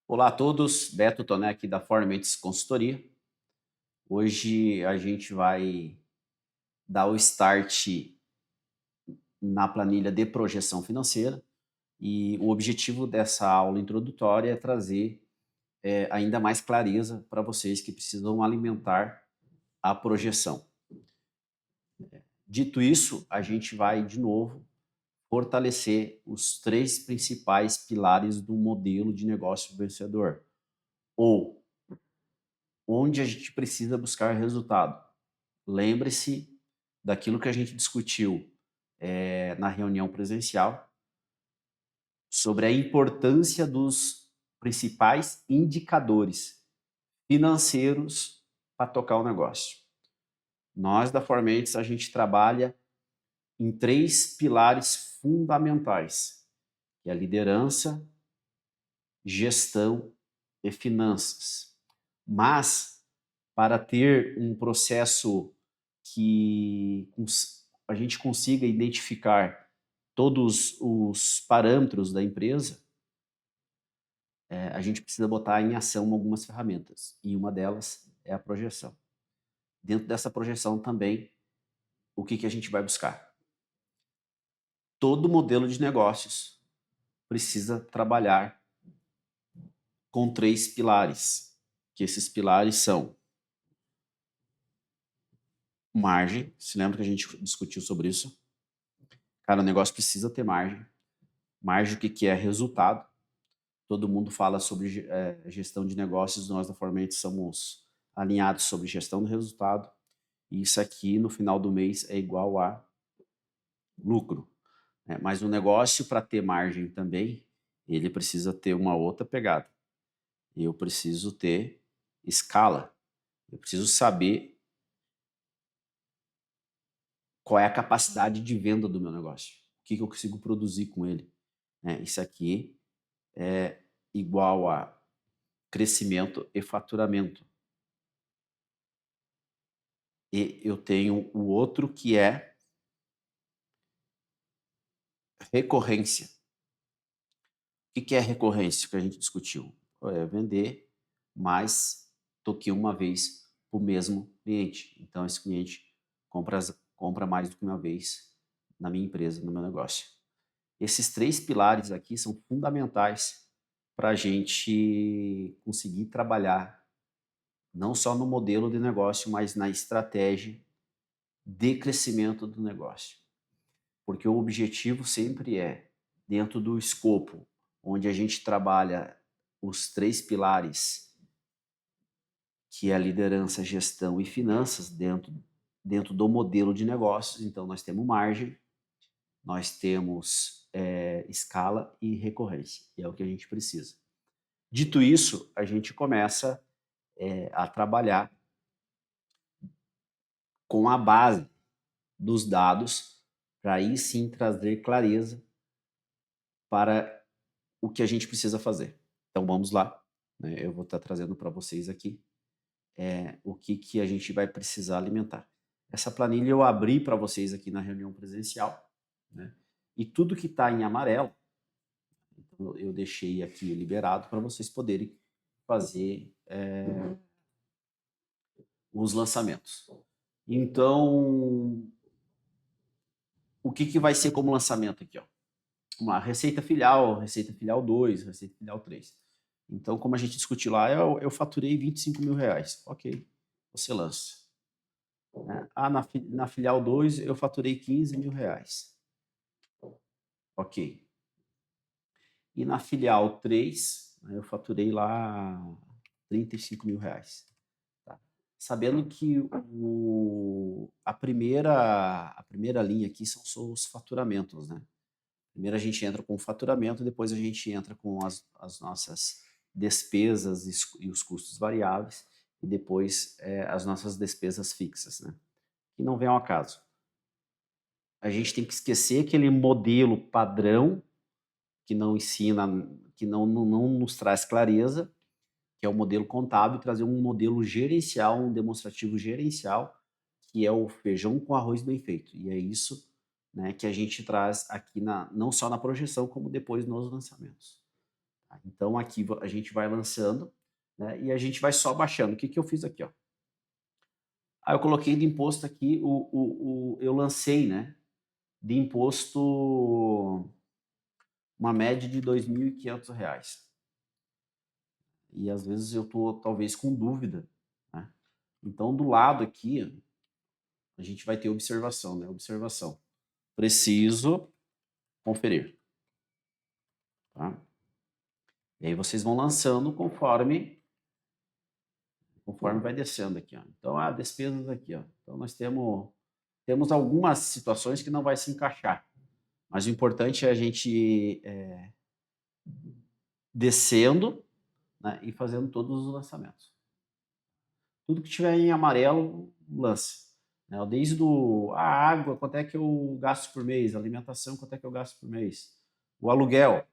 Olá a todos, Beto Toné aqui da Formentes Consultoria. Hoje a gente vai dar o start na planilha de projeção financeira e o objetivo dessa aula introdutória é trazer ainda mais clareza para vocês que precisam alimentar a projeção. Dito isso, a gente vai de novo fortalecer os três principais pilares do modelo de negócio vencedor, ou onde a gente precisa buscar resultado. Lembre-se daquilo que a gente discutiu na reunião presencial sobre a importância dos principais indicadores financeiros para tocar o negócio. Nós da Formentes a gente trabalha em três pilares fundamentais, que é a liderança, gestão e finanças. Mas para ter um processo que a gente consiga identificar todos os parâmetros da empresa, a gente precisa botar em ação algumas ferramentas, e uma delas é a projeção. Dentro dessa projeção também, o que a gente vai buscar? Todo modelo de negócios precisa trabalhar com três pilares, que esses pilares são margem. Se lembra que a gente discutiu sobre isso? Cara, o negócio precisa ter margem. Margem, o que é resultado? Todo mundo fala sobre gestão de negócios, nós da Formate somos alinhados sobre gestão de resultado, e isso aqui no final do mês é igual a lucro. Mas o negócio, para ter margem também, ele precisa ter uma outra pegada. Eu preciso ter escala. Eu preciso saber qual é a capacidade de venda do meu negócio. O que eu consigo produzir com ele. Isso aqui é igual a crescimento e faturamento. E eu tenho o outro que é recorrência. O que é recorrência que a gente discutiu? É vender mais do que uma vez para o mesmo cliente. Então, esse cliente compra mais do que uma vez na minha empresa, no meu negócio. Esses três pilares aqui são fundamentais para a gente conseguir trabalhar não só no modelo de negócio, mas na estratégia de crescimento do negócio. Porque o objetivo sempre é, dentro do escopo onde a gente trabalha os três pilares, que é a liderança, gestão e finanças, dentro do modelo de negócios. Então, nós temos margem, nós temos escala e recorrência, e é o que a gente precisa. Dito isso, a gente começa a trabalhar com a base dos dados, para aí sim trazer clareza para o que a gente precisa fazer. Então vamos lá, né? Eu vou estar trazendo para vocês aqui o que a gente vai precisar alimentar. Essa planilha eu abri para vocês aqui na reunião presencial, né? E tudo que está em amarelo, então eu deixei aqui liberado para vocês poderem fazer os lançamentos. Então, o que vai ser como lançamento aqui? Ó? Uma receita filial 2, receita filial 3. Então, como a gente discutiu lá, eu faturei 25 mil reais. Ok, você lança. Na filial 2, eu faturei 15 mil reais. Ok. E na filial 3, eu faturei lá 35 mil reais. Tá? Sabendo que a primeira linha aqui são os faturamentos, né? Primeiro a gente entra com o faturamento, depois a gente entra com as nossas despesas e os custos variáveis, e depois as nossas despesas fixas, né? Que não vem ao acaso. A gente tem que esquecer aquele modelo padrão que não ensina, que não nos traz clareza, que é o modelo contábil, e trazer um modelo gerencial, um demonstrativo gerencial, que é o feijão com arroz bem feito. E é isso, né, que a gente traz aqui não só na projeção, como depois nos lançamentos. Então, aqui a gente vai lançando, né, e a gente vai só baixando. O que, que eu fiz aqui? Ó? Eu coloquei de imposto aqui, eu lancei, né, de imposto uma média de R$ 2.500. E às vezes eu estou talvez com dúvida, né? Então, do lado aqui, a gente vai ter observação, né? Observação. Preciso conferir. Tá? E aí vocês vão lançando conforme vai descendo aqui. Ó. Então, despesas aqui. Ó. Então, nós temos algumas situações que não vai se encaixar. Mas o importante é a gente descendo, né, e fazendo todos os lançamentos. Tudo que tiver em amarelo, lance. Né? Desde a água, quanto é que eu gasto por mês? A alimentação, quanto é que eu gasto por mês? O aluguel.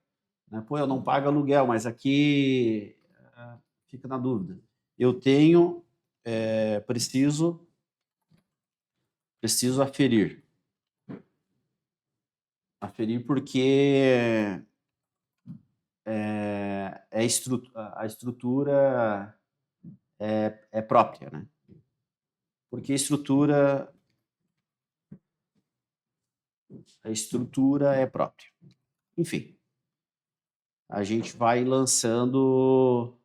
Né? Pô, eu não pago aluguel, mas aqui fica na dúvida. Eu tenho, preciso aferir. Aferir porque a estrutura é própria, né? Porque a estrutura é própria. Enfim, a gente vai lançando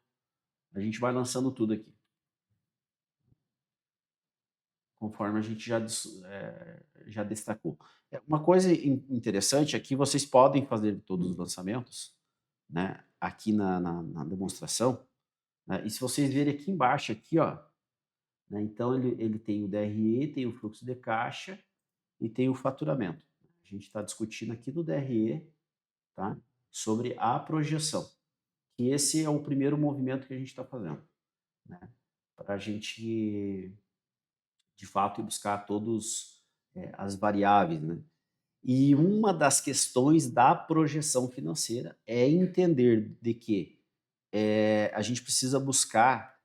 tudo aqui. Conforme a gente já destacou. Uma coisa interessante é que vocês podem fazer todos os lançamentos, né, aqui na demonstração, né, e se vocês verem aqui embaixo, aqui, ó, né, então ele tem o DRE, tem o fluxo de caixa e tem o faturamento. A gente está discutindo aqui do DRE, tá, sobre a projeção. E esse é o primeiro movimento que a gente está fazendo, né, para a gente de fato, e buscar todas as variáveis. Né? E uma das questões da projeção financeira é entender de que a gente precisa buscar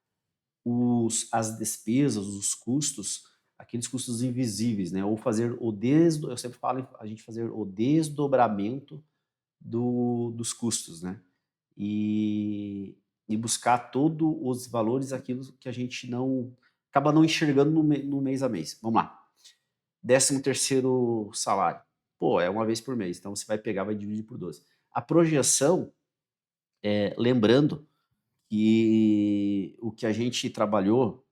as despesas, os custos, aqueles custos invisíveis, né? Ou fazer eu sempre falo a gente fazer o desdobramento dos custos, né? E buscar todos os valores, aquilo que a gente acaba não enxergando no mês a mês. Vamos lá. 13º salário. Pô, é uma vez por mês, então você vai pegar, vai dividir por 12. A projeção, lembrando que o que a gente trabalhou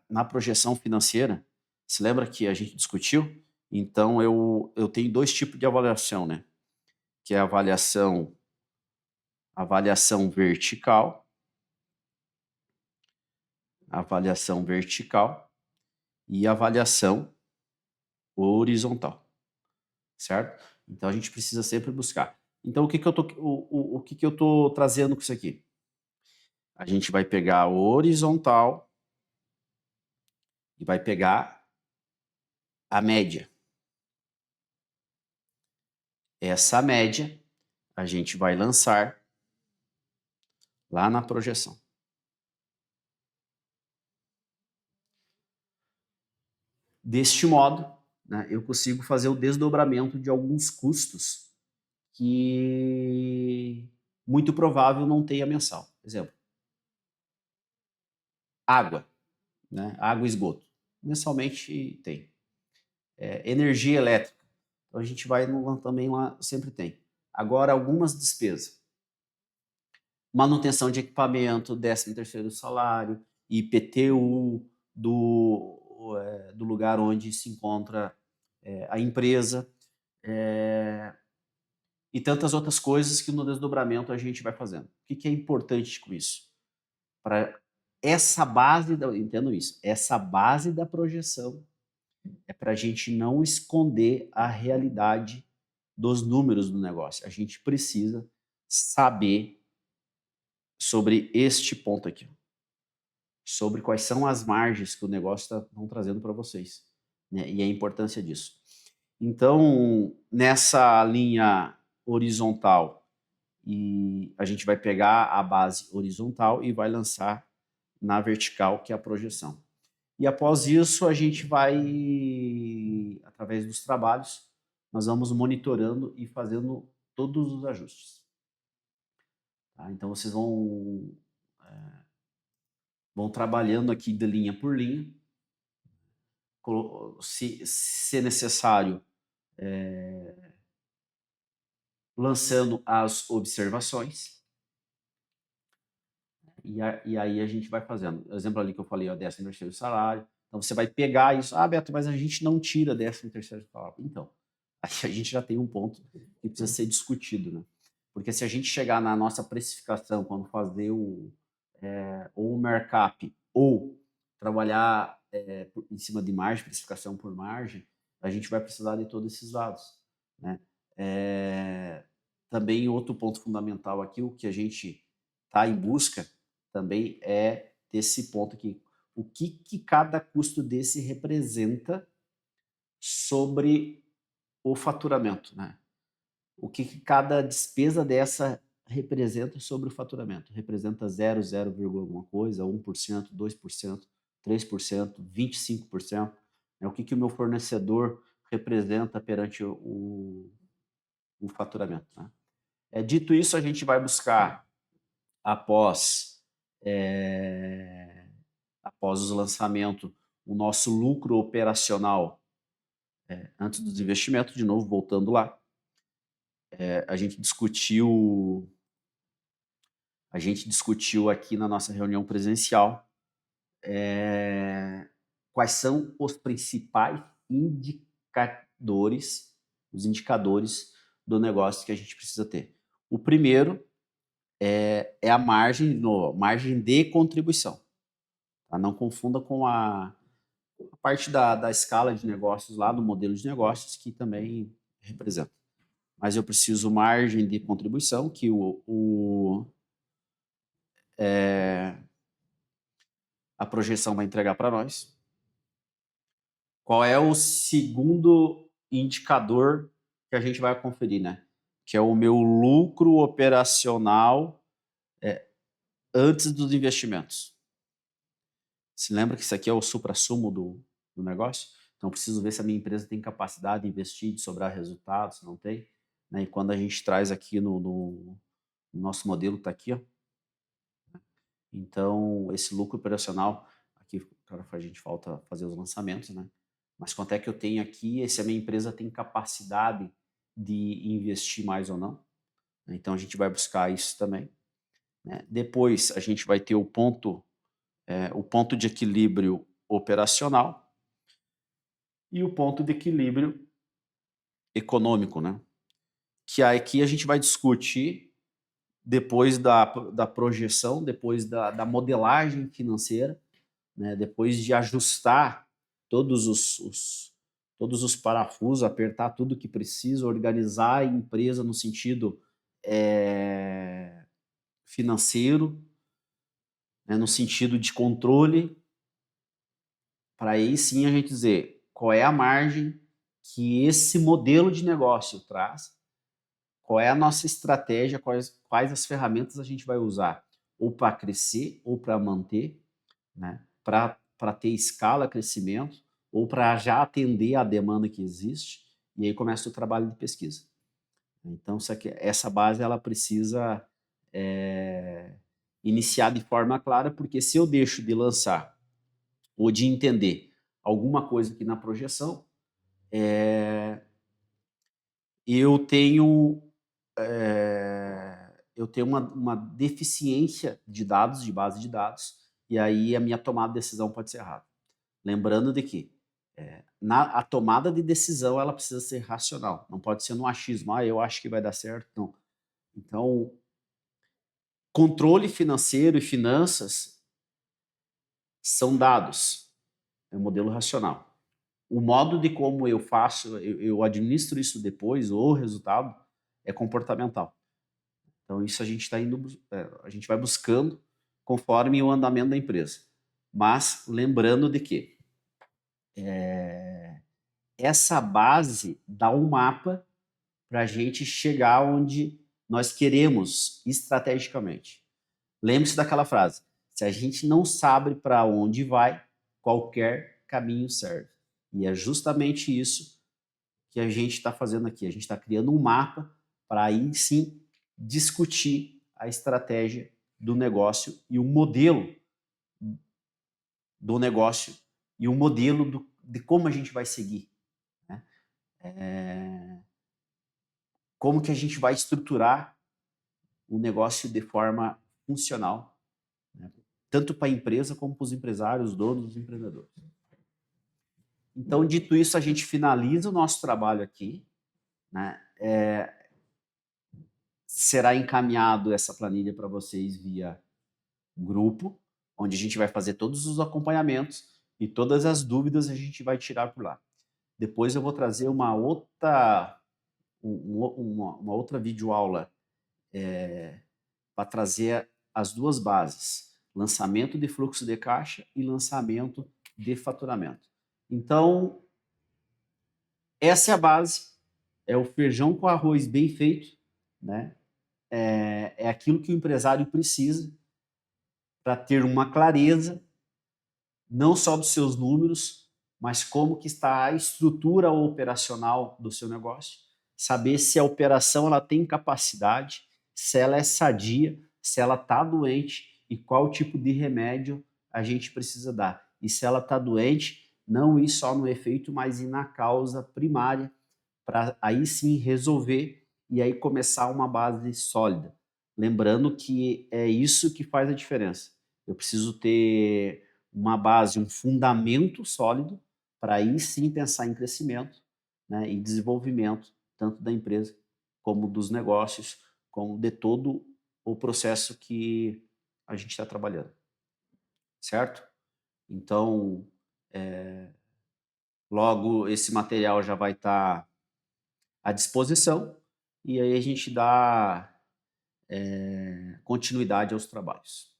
na projeção financeira, se lembra que a gente discutiu? Então, eu tenho dois tipos de avaliação, né? Que é a avaliação vertical, e avaliação horizontal, certo? Então a gente precisa sempre buscar. Então o que que eu tô trazendo com isso aqui? A gente vai pegar o horizontal e vai pegar a média. Essa média a gente vai lançar lá na projeção. Deste modo, né, eu consigo fazer o desdobramento de alguns custos que muito provável não tenha mensal. Exemplo, água, né? Água e esgoto. Mensalmente tem. Energia elétrica. Então a gente vai também lá, sempre tem. Agora, algumas despesas. Manutenção de equipamento, 13º salário, IPTU do lugar onde se encontra a empresa, e tantas outras coisas que no desdobramento a gente vai fazendo. O que é importante com isso? Para essa base, entendo isso, essa base da projeção é para a gente não esconder a realidade dos números do negócio. A gente precisa saber sobre este ponto aqui, sobre quais são as margens que o negócio está trazendo para vocês, né? E a importância disso. Então, nessa linha horizontal, e a gente vai pegar a base horizontal e vai lançar na vertical, que é a projeção. E após isso, a gente vai, através dos trabalhos, nós vamos monitorando e fazendo todos os ajustes. Tá? Então, vocês vão trabalhando aqui de linha por linha, se necessário, lançando as observações, e aí a gente vai fazendo. O exemplo ali que eu falei, ó, 13º salário. Então, você vai pegar isso. Ah, Beto, mas a gente não tira 13º salário. Então, aí a gente já tem um ponto que precisa ser discutido, né? Porque se a gente chegar na nossa precificação, quando fazer ou o markup, ou trabalhar em cima de margem, precificação por margem, a gente vai precisar de todos esses dados, né? Também outro ponto fundamental aqui, o que a gente está em busca também é desse ponto aqui. O que cada custo desse representa sobre o faturamento, né? O que cada despesa dessa representa sobre o faturamento? Representa 0, alguma coisa, 1%, 2%, 3%, 25%? Né? O que o meu fornecedor representa perante o faturamento? Né? Dito isso, a gente vai buscar, após o lançamento, o nosso lucro operacional antes dos investimentos, de novo, voltando lá. A gente discutiu aqui na nossa reunião presencial quais são os principais indicadores do negócio que a gente precisa ter. O primeiro é a margem de contribuição. Tá? Não confunda com a parte da escala de negócios lá, do modelo de negócios, que também representa. Mas eu preciso margem de contribuição, que a projeção vai entregar para nós. Qual é o segundo indicador que a gente vai conferir, né? Que é o meu lucro operacional antes dos investimentos. Se lembra que isso aqui é o suprassumo do negócio? Então, eu preciso ver se a minha empresa tem capacidade de investir, de sobrar resultados, se não tem. Né? E quando a gente traz aqui no nosso modelo, está aqui, ó. Então, esse lucro operacional, aqui, claro, a gente falta fazer os lançamentos, né? Mas quanto é que eu tenho aqui, se a minha empresa tem capacidade de investir mais ou não. Então, a gente vai buscar isso também. Né? Depois, a gente vai ter o ponto de equilíbrio operacional e o ponto de equilíbrio econômico, né? Que aqui a gente vai discutir depois da projeção, depois da modelagem financeira, né? Depois de ajustar todos os parafusos, apertar tudo que precisa, organizar a empresa no sentido financeiro, né? No sentido de controle, para aí sim a gente dizer qual é a margem que esse modelo de negócio traz, qual é a nossa estratégia, quais as ferramentas a gente vai usar, ou para crescer, ou para manter, né? Para ter escala, crescimento, ou para já atender a demanda que existe, e aí começa o trabalho de pesquisa. Então, essa base ela precisa iniciar de forma clara, porque se eu deixo de lançar ou de entender alguma coisa aqui na projeção, eu tenho uma deficiência de dados, de base de dados, e aí a minha tomada de decisão pode ser errada. Lembrando de que a tomada de decisão ela precisa ser racional, não pode ser no achismo, eu acho que vai dar certo, não. Então, controle financeiro e finanças são dados, é um modelo racional. O modo de como eu faço, eu administro isso depois, o resultado, é comportamental. Então, isso a gente está indo, a gente vai buscando conforme o andamento da empresa. Mas lembrando de que essa base dá um mapa para a gente chegar onde nós queremos estrategicamente. Lembre-se daquela frase: se a gente não sabe para onde vai, qualquer caminho serve. E é justamente isso que a gente está fazendo aqui. A gente está criando um mapa para aí sim discutir a estratégia do negócio e o modelo do negócio e o modelo de como a gente vai seguir, né? Como que a gente vai estruturar o negócio de forma funcional, né? Tanto para a empresa como para os empresários, os donos, os empreendedores. Então, dito isso, a gente finaliza o nosso trabalho aqui, né? Será encaminhado essa planilha para vocês via grupo, onde a gente vai fazer todos os acompanhamentos e todas as dúvidas a gente vai tirar por lá. Depois eu vou trazer uma outra videoaula para trazer as duas bases, lançamento de fluxo de caixa e lançamento de faturamento. Então, essa é a base, é o feijão com arroz bem feito, né? É aquilo que o empresário precisa para ter uma clareza, não só dos seus números, mas como que está a estrutura operacional do seu negócio, saber se a operação ela tem capacidade, se ela é sadia, se ela está doente e qual tipo de remédio a gente precisa dar. E se ela está doente, não ir só no efeito, mas ir na causa primária, para aí sim resolver e aí começar uma base sólida. Lembrando que é isso que faz a diferença. Eu preciso ter uma base, um fundamento sólido, para aí sim pensar em crescimento, né, e desenvolvimento, tanto da empresa como dos negócios, como de todo o processo que a gente está trabalhando. Certo? Então, logo esse material já vai estar à disposição e aí a gente dá continuidade aos trabalhos.